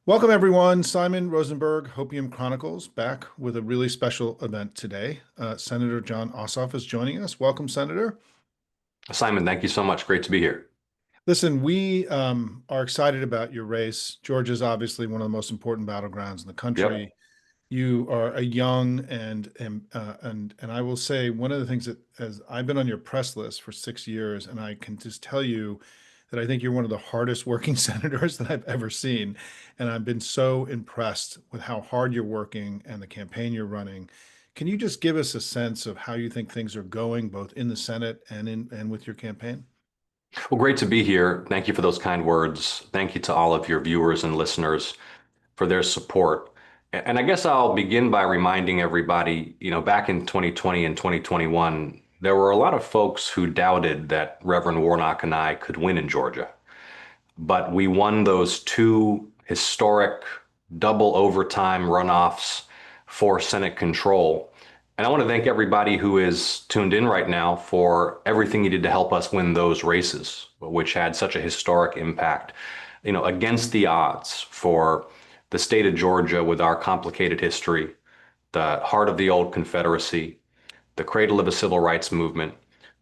Welcome, everyone. Simon Rosenberg, Hopium Chronicles, back with a really special event today. Senator Jon Ossoff is joining us. Welcome, Senator. Simon, thank you so much. Great to be here. Listen, we are excited about your race. Georgia is obviously one of the most important battlegrounds in the Yep. country. You are a young and I will say one of the things that as I've been on your press list for 6 years, and I can just tell you that I think you're one of the hardest working senators that I've ever seen. And I've been so impressed with how hard you're working and the campaign you're running. Can you just give us a sense of how you think things are going, both in the Senate and with your campaign? Well, great to be here. Thank you for those kind words. Thank you to all of your viewers and listeners for their support. And I guess I'll begin by reminding everybody, back in 2020 and 2021, there were a lot of folks who doubted that Reverend Warnock and I could win in Georgia. But we won those two historic double overtime runoffs for Senate control. And I want to thank everybody who is tuned in right now for everything you did to help us win those races, which had such a historic impact, against the odds for the state of Georgia with our complicated history, the heart of the old Confederacy, the cradle of the civil rights movement,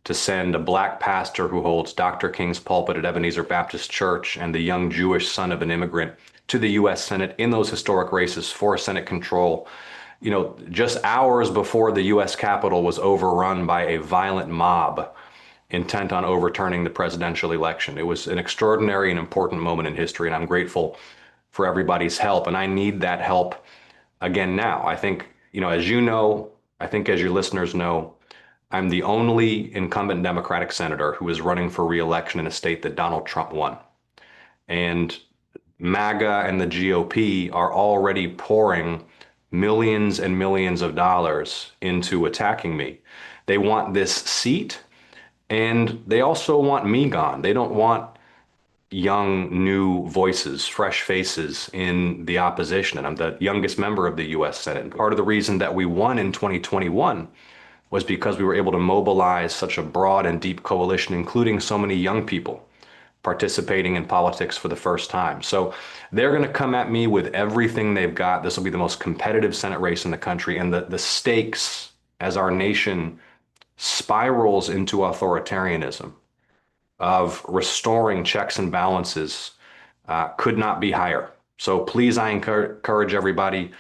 to send a black pastor who holds Dr. King's pulpit at Ebenezer Baptist Church and the young Jewish son of an immigrant to the U.S. Senate in those historic races for Senate control. Just hours before the U.S. Capitol was overrun by a violent mob intent on overturning the presidential election. It was an extraordinary and important moment in history, and I'm grateful for everybody's help. And I need that help again now. I think, as you know, I think as your listeners know, I'm the only incumbent Democratic senator who is running for re-election in a state that Donald Trump won. And MAGA and the GOP are already pouring millions and millions of dollars into attacking me. They want this seat, and they also want me gone. They don't want young, new voices, fresh faces in the opposition. And I'm the youngest member of the U.S. Senate. And part of the reason that we won in 2021 was because we were able to mobilize such a broad and deep coalition, including so many young people participating in politics for the first time. So they're going to come at me with everything they've got. This will be the most competitive Senate race in the country. And the stakes as our nation spirals into authoritarianism of restoring checks and balances could not be higher. So please, I encourage everybody,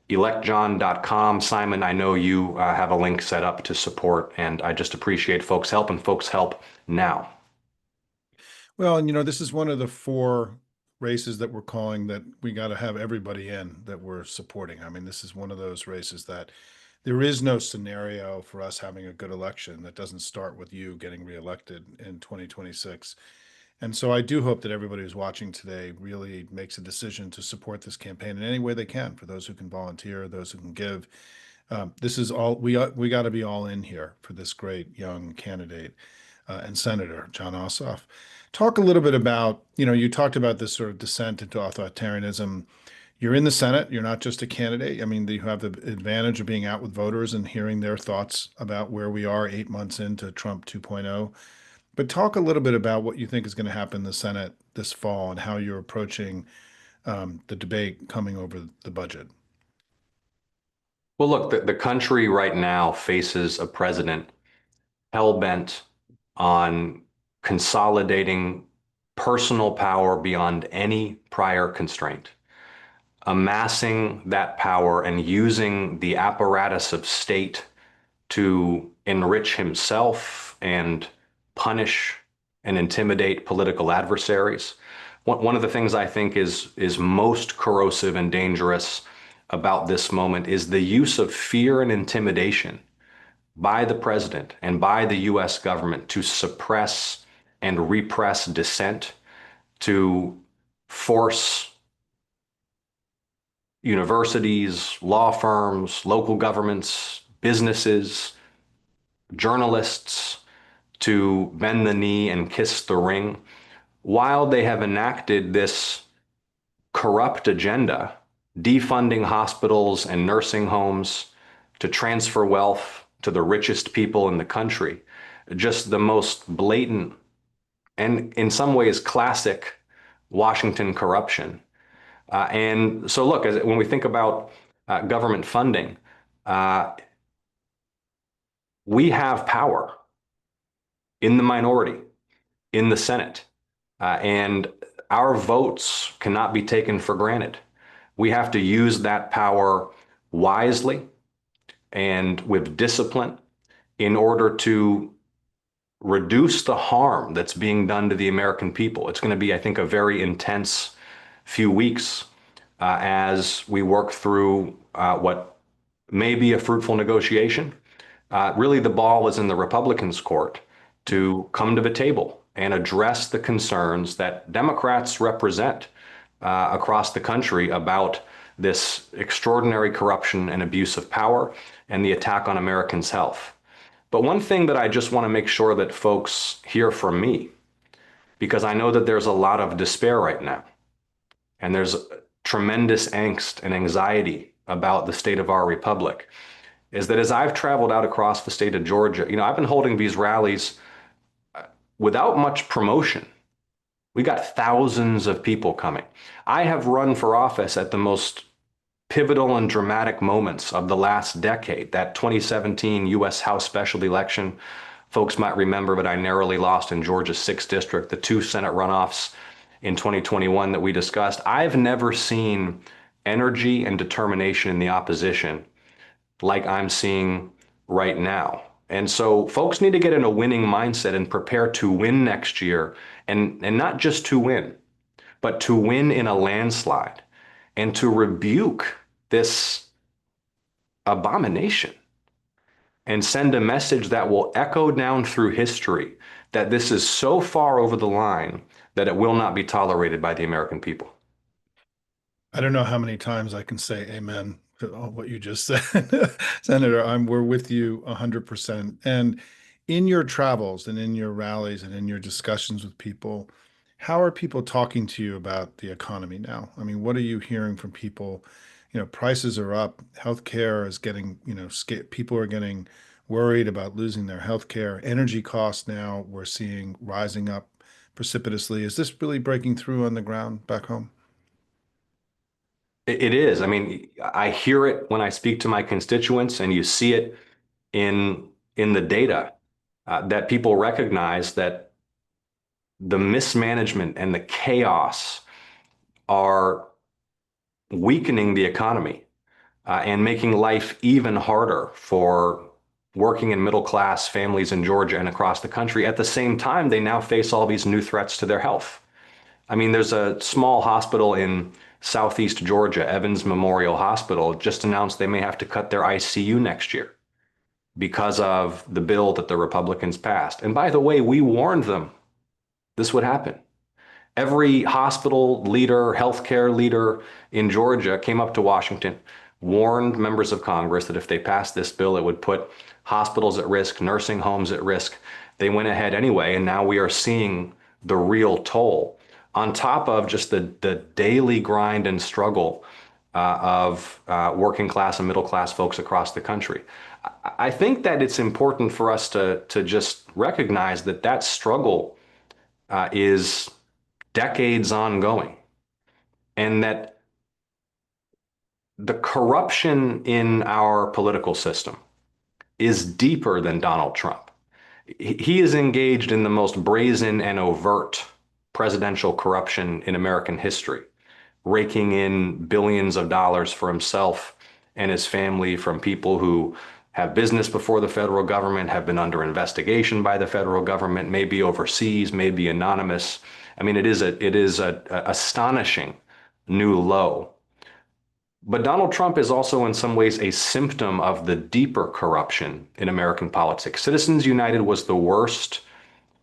electjon.com. Simon, I know you have a link set up to support, and I just appreciate folks' help, and folks' help now. Well, and this is one of the four races that we're calling that we got to have everybody in that we're supporting. I mean, this is one of those races that there is no scenario for us having a good election that doesn't start with you getting reelected in 2026. And so I do hope that everybody who's watching today really makes a decision to support this campaign in any way they can. For those who can volunteer, those who can give, this is all we got to be all in here for this great young candidate and Senator Jon Ossoff. Talk a little bit about, you talked about this sort of descent into authoritarianism. You're in the Senate. You're not just a candidate. I mean, you have the advantage of being out with voters and hearing their thoughts about where we are 8 months into Trump 2.0. But talk a little bit about what you think is going to happen in the Senate this fall and how you're approaching the debate coming over the budget. Well, look, the country right now faces a president hell-bent on consolidating personal power beyond any prior constraint, amassing that power and using the apparatus of state to enrich himself and punish and intimidate political adversaries. One of the things I think is most corrosive and dangerous about this moment is the use of fear and intimidation by the president and by the US government to suppress and repress dissent, to force universities, law firms, local governments, businesses, journalists to bend the knee and kiss the ring, while they have enacted this corrupt agenda, defunding hospitals and nursing homes to transfer wealth to the richest people in the country. Just the most blatant and in some ways classic Washington corruption. And so, look, when we think about government funding, uh, we have power in the minority in the Senate, and our votes cannot be taken for granted. We have to use that power wisely and with discipline in order to reduce the harm that's being done to the American people. It's going to be, I think, a very intense few weeks as we work through what may be a fruitful negotiation. Really, the ball is in the Republicans' court to come to the table and address the concerns that Democrats represent across the country about this extraordinary corruption and abuse of power and the attack on Americans' health. But one thing that I just want to make sure that folks hear from me, because I know that there's a lot of despair right now, and there's tremendous angst and anxiety about the state of our republic, is that as I've traveled out across the state of Georgia, I've been holding these rallies without much promotion. We got thousands of people coming. I have run for office at the most pivotal and dramatic moments of the last decade. That 2017 U.S. House special election, folks might remember, but I narrowly lost in Georgia's 6th district, the 2 Senate runoffs in 2021 that we discussed. I've never seen energy and determination in the opposition like I'm seeing right now. And so folks need to get in a winning mindset and prepare to win next year, and not just to win, but to win in a landslide and to rebuke this abomination and send a message that will echo down through history that this is so far over the line that it will not be tolerated by the American people. I don't know how many times I can say amen to all what you just said. Senator, we're with you 100%. And in your travels and in your rallies and in your discussions with people, how are people talking to you about the economy now? I mean, what are you hearing from people? Prices are up, healthcare is getting, people are getting worried about losing their healthcare. Energy costs now we're seeing rising up precipitously. Is this really breaking through on the ground back home? It is. I mean, I hear it when I speak to my constituents, and you see it in the data that people recognize that the mismanagement and the chaos are weakening the economy and making life even harder for working and middle class families in Georgia and across the country. At the same time, they now face all these new threats to their health. I mean, there's a small hospital in Southeast Georgia, Evans Memorial Hospital, just announced they may have to cut their ICU next year because of the bill that the Republicans passed. And by the way, we warned them this would happen. Every hospital leader, healthcare leader in Georgia came up to Washington, warned members of Congress that if they passed this bill, it would put hospitals at risk, nursing homes at risk. They went ahead anyway, and now we are seeing the real toll on top of just the daily grind and struggle of working class and middle class folks across the country. I think that it's important for us to just recognize that that struggle is decades ongoing, and that the corruption in our political system is deeper than Donald Trump. He is engaged in the most brazen and overt presidential corruption in American history, raking in billions of dollars for himself and his family from people who have business before the federal government, have been under investigation by the federal government, maybe overseas, maybe anonymous. I mean, it is a astonishing new low. But Donald Trump is also in some ways a symptom of the deeper corruption in American politics. Citizens United was the worst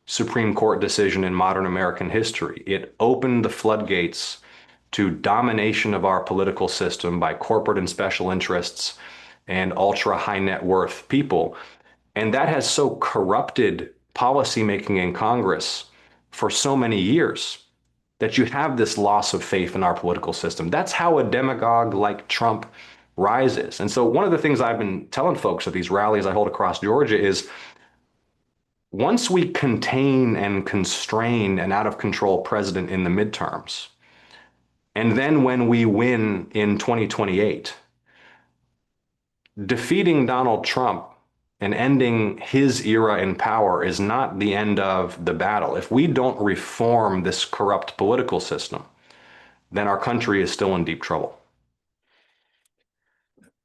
Supreme Court decision in modern American history. It opened the floodgates to domination of our political system by corporate and special interests and ultra high net worth people. And that has so corrupted policymaking in Congress for so many years that you have this loss of faith in our political system. That's how a demagogue like Trump rises. And so one of the things I've been telling folks at these rallies I hold across Georgia is once we contain and constrain an out of control president in the midterms, And then when we win in 2028, defeating Donald Trump and ending his era in power is not the end of the battle. If we don't reform this corrupt political system, then our country is still in deep trouble.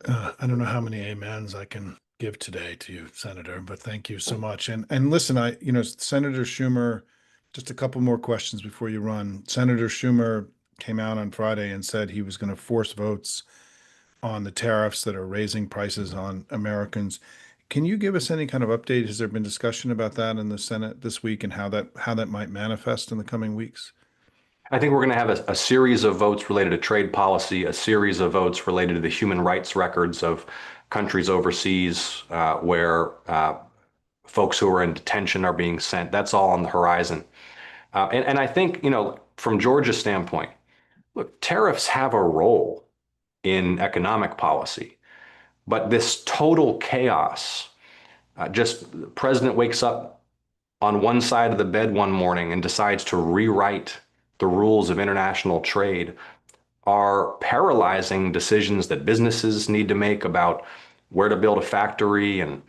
I don't know how many amens I can give today to you, Senator, but thank you so much. And listen, Senator Schumer, just a couple more questions before you run. Senator Schumer came out on Friday and said he was going to force votes on the tariffs that are raising prices on Americans. Can you give us any kind of update? Has there been discussion about that in the Senate this week and how that might manifest in the coming weeks? I think we're going to have a series of votes related to trade policy, a series of votes related to the human rights records of countries overseas where folks who are in detention are being sent. That's all on the horizon. And I think, from Georgia's standpoint, look, tariffs have a role in economic policy, but this total chaos, just the president wakes up on one side of the bed one morning and decides to rewrite the rules of international trade are paralyzing decisions that businesses need to make about where to build a factory and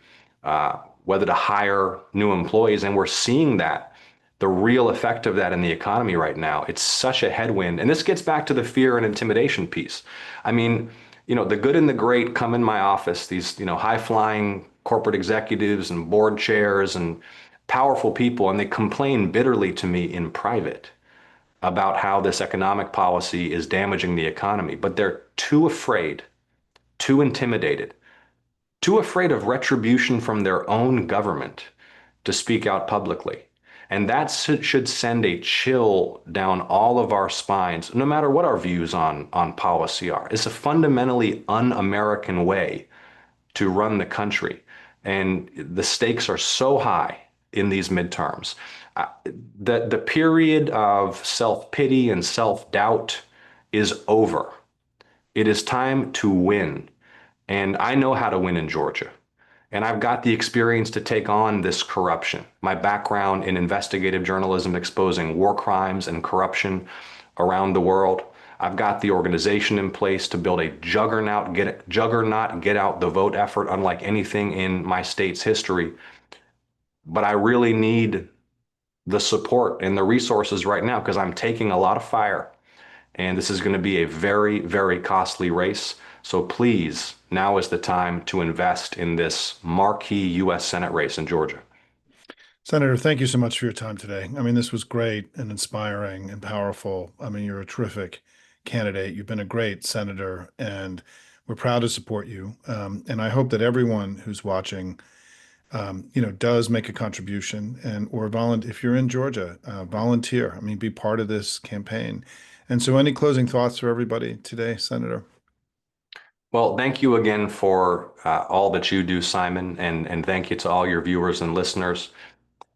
whether to hire new employees. And we're seeing that, the real effect of that in the economy right now. It's such a headwind. And this gets back to the fear and intimidation piece. I mean, the good and the great come in my office, these, high flying corporate executives and board chairs and powerful people, and they complain bitterly to me in private about how this economic policy is damaging the economy, but they're too afraid, too intimidated, too afraid of retribution from their own government to speak out publicly. And that should send a chill down all of our spines, no matter what our views on policy are. It's a fundamentally un-American way to run the country. And the stakes are so high in these midterms. Uh, the period of self-pity and self-doubt is over. It is time to win. And I know how to win in Georgia. And I've got the experience to take on this corruption. My background in investigative journalism exposing war crimes and corruption around the world. I've got the organization in place to build a juggernaut, get out the vote effort unlike anything in my state's history. But I really need the support and the resources right now because I'm taking a lot of fire. And this is going to be a very, very costly race. So please, now is the time to invest in this marquee U.S. Senate race in Georgia. Senator, thank you so much for your time today. I mean, this was great and inspiring and powerful. I mean, you're a terrific candidate. You've been a great senator, and we're proud to support you. And I hope that everyone who's watching, does make a contribution or volunteer. If you're in Georgia, volunteer. I mean, be part of this campaign. And so, any closing thoughts for everybody today, Senator? Well, thank you again for all that you do, Simon, and thank you to all your viewers and listeners.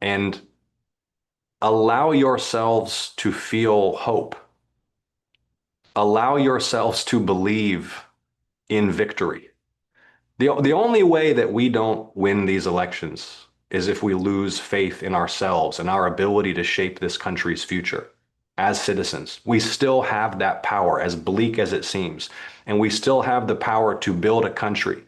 And allow yourselves to feel hope. Allow yourselves to believe in victory. The only way that we don't win these elections is if we lose faith in ourselves and our ability to shape this country's future as citizens. We still have that power, as bleak as it seems, and we still have the power to build a country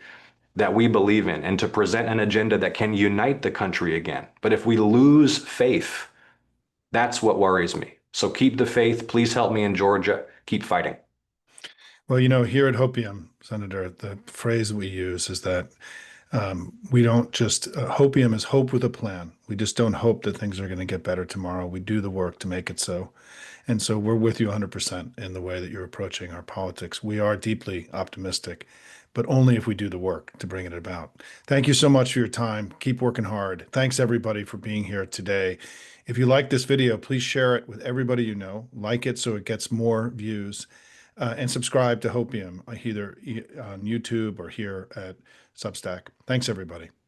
that we believe in and to present an agenda that can unite the country again. But if we lose faith, that's what worries me. So keep the faith. Please help me in Georgia. Keep fighting. Well, here at Hopium, Senator, the phrase we use is that we don't just, hopium is hope with a plan. We just don't hope that things are going to get better tomorrow. We do the work to make it so. And so we're with you 100% in the way that you're approaching our politics. We are deeply optimistic, but only if we do the work to bring it about. Thank you so much for your time. Keep working hard. Thanks everybody for being here today. If you like this video, please share it with everybody you know. Like it so it gets more views. And subscribe to Hopium either on YouTube or here at Substack. Thanks, everybody.